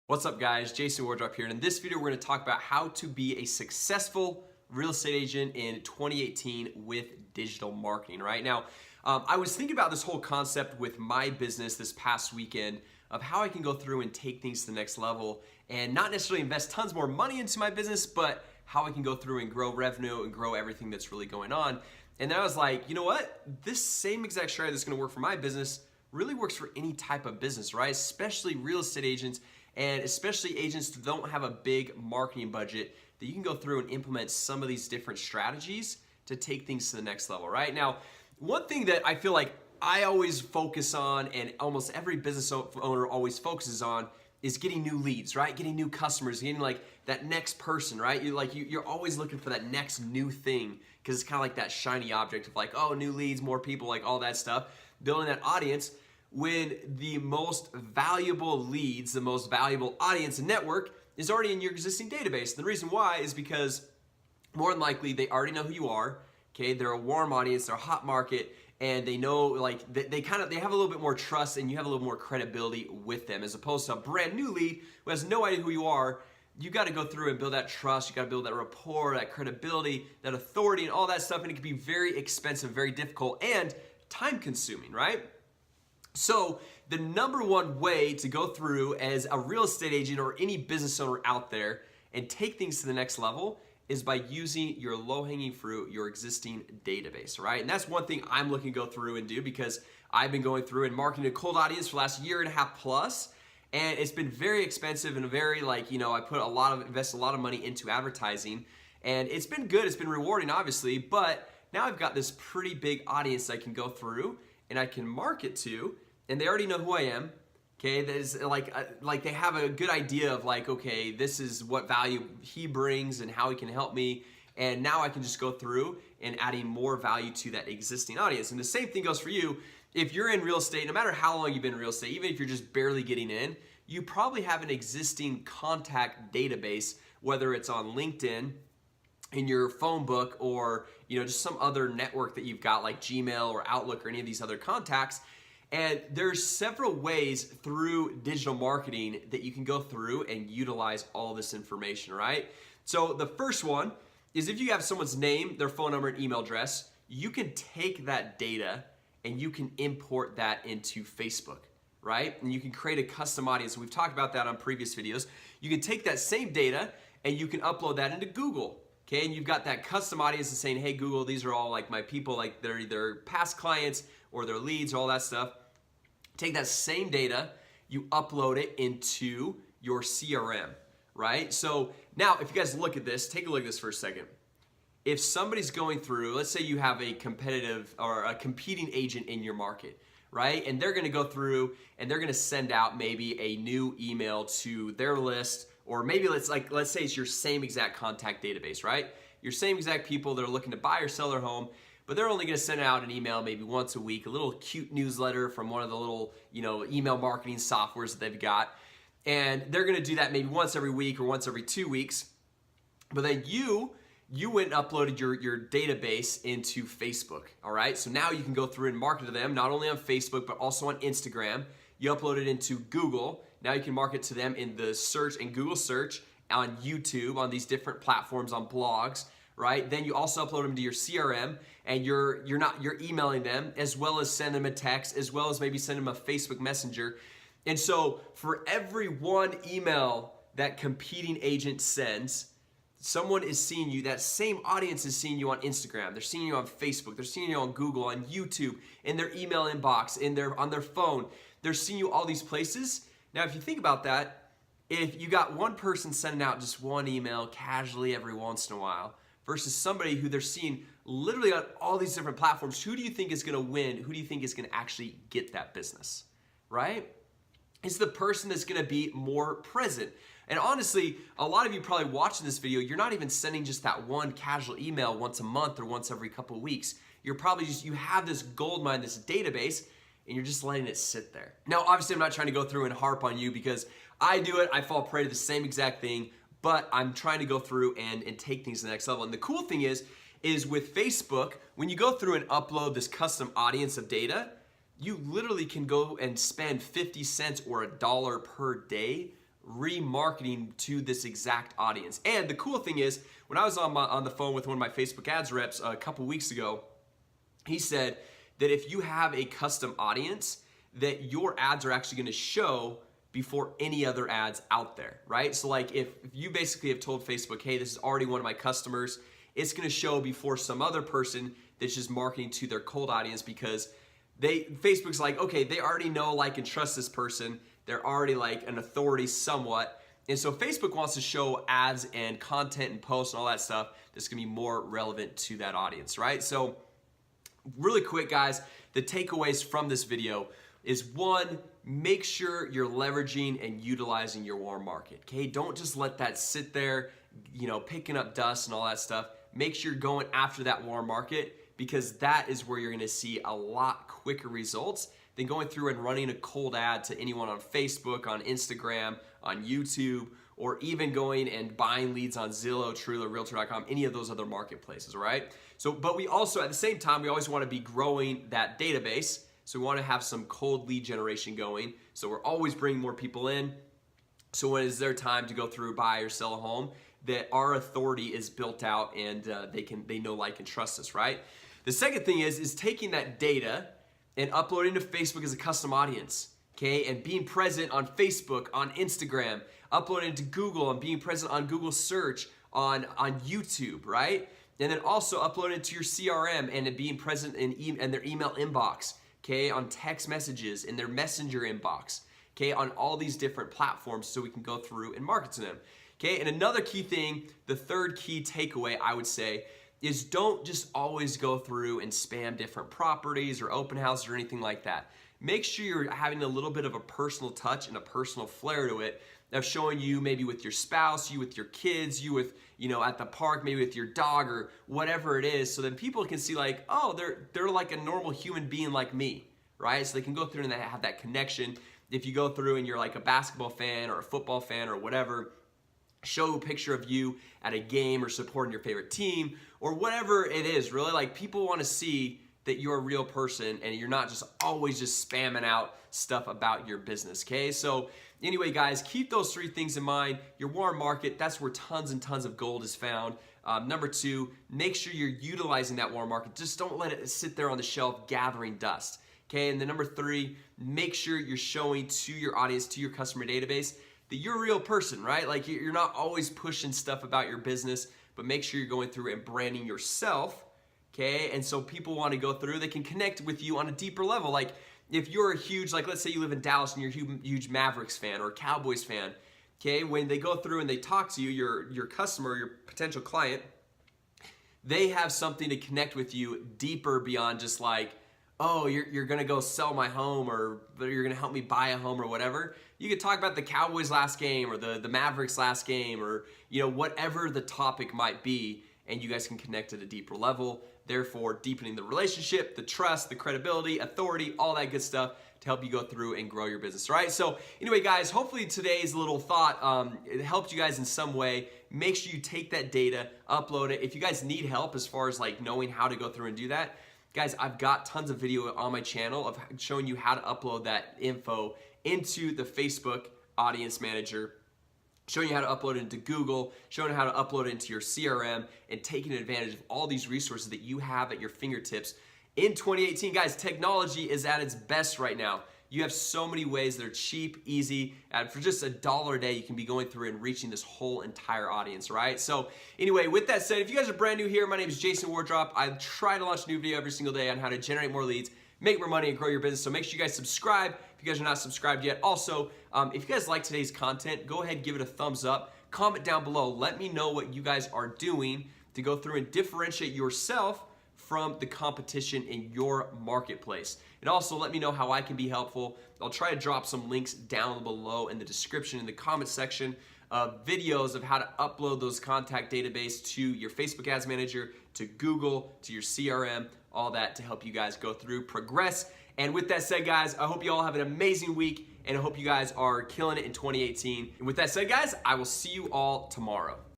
What's up guys, Jason Wardrop here, and in this video we're going to talk about how to be a successful real estate agent in 2018 with digital marketing. Right now, I was thinking about this whole concept with my business this past weekend of how I can go through and take things to the next level and not necessarily invest tons more money into my business, but how I can go through and grow revenue and grow everything that's really going on. And then I was like, you know what? This same exact strategy that's going to work for my business really works for any type of business, right? Especially real estate agents, and especially agents that don't have a big marketing budget, that you can go through and implement some of these different strategies to take things to the next level, right? Now, one thing that I feel like I always focus on, and almost every business owner always focuses on, is getting new leads, right? Getting new customers, getting like that next person, right? You're always looking for that next new thing, because it's kind of like that shiny object of like, oh, new leads, more people, like all that stuff, building that audience. When the most valuable leads, the most valuable audience and network is already in your existing database. And the reason why is because more than likely they already know who you are. Okay, they're a warm audience, they're a hot market, and they know, like, they have a little bit more trust, and you have a little more credibility with them, as opposed to a brand new lead who has no idea who you are. You got to go through and build that trust. You got to build that rapport, that credibility, that authority, and all that stuff. And it can be very expensive, very difficult, and time consuming, right? So the number one way to go through as a real estate agent or any business owner out there and take things to the next level is by using your low-hanging fruit, your existing database, right? And that's one thing I'm looking to go through and do, because I've been going through and marketing a cold audience for the last year and a half plus, and it's been very expensive and very, like, you know, I invest a lot of money into advertising, and it's been good, it's been rewarding obviously, but now I've got this pretty big audience that I can go through and I can market to, and they already know who I am. Okay, that is like they have a good idea of like, okay, this is what value he brings and how he can help me, and now I can just go through and adding more value to that existing audience. And the same thing goes for you. If you're in real estate, no matter how long you've been in real estate, even if you're just barely getting in, you probably have an existing contact database, whether it's on LinkedIn, in your phone book, or just some other network that you've got like Gmail or Outlook or any of these other contacts. And there's several ways through digital marketing that you can go through and utilize all this information, right? So the first one is, if you have someone's name, their phone number, and email address, you can take that data and you can import that into Facebook, right? And you can create a custom audience. We've talked about that on previous videos. You can take that same data and you can upload that into Google. Okay, and you've got that custom audience and saying, hey Google, these are all like my people, like they're either past clients or their leads, all that stuff. Take that same data, you upload it into your CRM, right? So now if you guys look at this, take a look at this for a second. If somebody's going through, let's say you have a competitive or a competing agent in your market, right? And they're gonna go through and they're gonna send out maybe a new email to their list, or maybe let's say it's your same exact contact database, right? Your same exact people that are looking to buy or sell their home, but they're only going to send out an email maybe once a week, a little cute newsletter from one of the little, email marketing softwares that they've got. And they're going to do that maybe once every week or once every 2 weeks. But then you went and uploaded your database into Facebook, all right? So now you can go through and market to them, not only on Facebook, but also on Instagram. You upload it into Google. Now you can market to them in the search, in Google search, on YouTube, on these different platforms, on blogs, right? Then you also upload them to your CRM, and you're emailing them, as well as send them a text, as well as maybe send them a Facebook Messenger. And so for every one email that competing agent sends, someone is seeing you. That same audience is seeing you on Instagram. They're seeing you on Facebook. They're seeing you on Google, on YouTube, in their email inbox, on their phone. They're seeing you all these places. Now, if you think about that, if you got one person sending out just one email casually every once in a while versus somebody who they're seeing literally on all these different platforms, who do you think is going to win? Who do you think is going to actually get that business, right? It's the person that's going to be more present. And honestly, a lot of you probably watching this video, you're not even sending just that one casual email once a month or once every couple of weeks. You're probably you have this gold mine, this database, and you're just letting it sit there. Now, obviously, I'm not trying to go through and harp on you, because I do it. I fall prey to the same exact thing, but I'm trying to go through and take things to the next level. And the cool thing is with Facebook, when you go through and upload this custom audience of data, you literally can go and spend 50 cents or $1 per day remarketing to this exact audience. And the cool thing is, when I was on the phone with one of my Facebook ads reps a couple weeks ago, he said that if you have a custom audience, that your ads are actually gonna show before any other ads out there, right? So like if you basically have told Facebook, hey, this is already one of my customers, it's gonna show before some other person that's just marketing to their cold audience, because Facebook's like, okay, they already know, like, and trust this person. They're already like an authority somewhat. And so Facebook wants to show ads and content and posts and all that stuff that's gonna be more relevant to that audience, right? So really quick, guys, the takeaways from this video is, one, make sure you're leveraging and utilizing your warm market, okay? Don't just let that sit there, picking up dust and all that stuff. Make sure you're going after that warm market, because that is where you're gonna see a lot quicker results than going through and running a cold ad to anyone on Facebook, on Instagram, on YouTube, or even going and buying leads on Zillow, Trulia, Realtor.com, any of those other marketplaces, right? So, but we also, at the same time, we always wanna be growing that database. So we wanna have some cold lead generation going. So we're always bringing more people in. So when it's their time to go through, buy or sell a home, that our authority is built out, and they know, like, and trust us, right? The second thing is taking that data and uploading to Facebook as a custom audience, okay? And being present on Facebook, on Instagram, uploading to Google and being present on Google search, on YouTube, right? And then also uploading to your CRM and being present in their email inbox, okay? On text messages, in their messenger inbox, okay? On all these different platforms, so we can go through and market to them, okay? And another key thing, the third key takeaway I would say, is don't just always go through and spam different properties or open houses or anything like that. Make sure you're having a little bit of a personal touch and a personal flair to it, of showing you maybe with your spouse, you with your kids, you with, at the park, maybe with your dog or whatever it is, so then people can see, like, oh, they're like a normal human being like me, right? So they can go through and they have that connection. If you go through and you're like a basketball fan or a football fan or whatever, show a picture of you at a game or supporting your favorite team or whatever it is, really. Like, people want to see that you're a real person and you're not just always just spamming out stuff about your business, okay? So anyway, guys, keep those three things in mind. Your warm market, that's where tons and tons of gold is found. Number two, make sure you're utilizing that warm market. Just don't let it sit there on the shelf gathering dust, okay? And then number three, make sure you're showing to your audience, to your customer database, that you're a real person, right? Like, you're not always pushing stuff about your business, but make sure you're going through and branding yourself, okay? And so people want to go through, they can connect with you on a deeper level. Like, if you're a huge, like, let's say you live in Dallas and you're a huge Mavericks fan or a Cowboys fan, okay? When they go through and they talk to you, your customer, your potential client, they have something to connect with you deeper beyond just like, oh, you're gonna go sell my home, or you're gonna help me buy a home or whatever. You could talk about the Cowboys last game or the Mavericks last game, or whatever the topic might be, and you guys can connect at a deeper level, therefore deepening the relationship, the trust, the credibility, authority, all that good stuff to help you go through and grow your business, right? So anyway, guys, hopefully today's little thought, it helped you guys in some way. Make sure you take that data, upload it. If you guys need help as far as like knowing how to go through and do that, guys, I've got tons of video on my channel of showing you how to upload that info into the Facebook Audience Manager, showing you how to upload it into Google, showing you how to upload it into your CRM, and taking advantage of all these resources that you have at your fingertips. In 2018, guys, technology is at its best right now. You have so many ways that are cheap, easy, and for just $1 a day, you can be going through and reaching this whole entire audience, right? So anyway, with that said, if you guys are brand new here, my name is Jason Wardrop. I try to launch a new video every single day on how to generate more leads, make more money, and grow your business. So make sure you guys subscribe if you guys are not subscribed yet. Also, if you guys like today's content, go ahead and give it a thumbs up. Comment down below. Let me know what you guys are doing to go through and differentiate yourself from the competition in your marketplace. And also let me know how I can be helpful. I'll try to drop some links down below in the description, in the comment section, of videos of how to upload those contact database to your Facebook Ads Manager, to Google, to your CRM, all that to help you guys go through, progress. And with that said, guys, I hope you all have an amazing week, and I hope you guys are killing it in 2018. And with that said, guys, I will see you all tomorrow.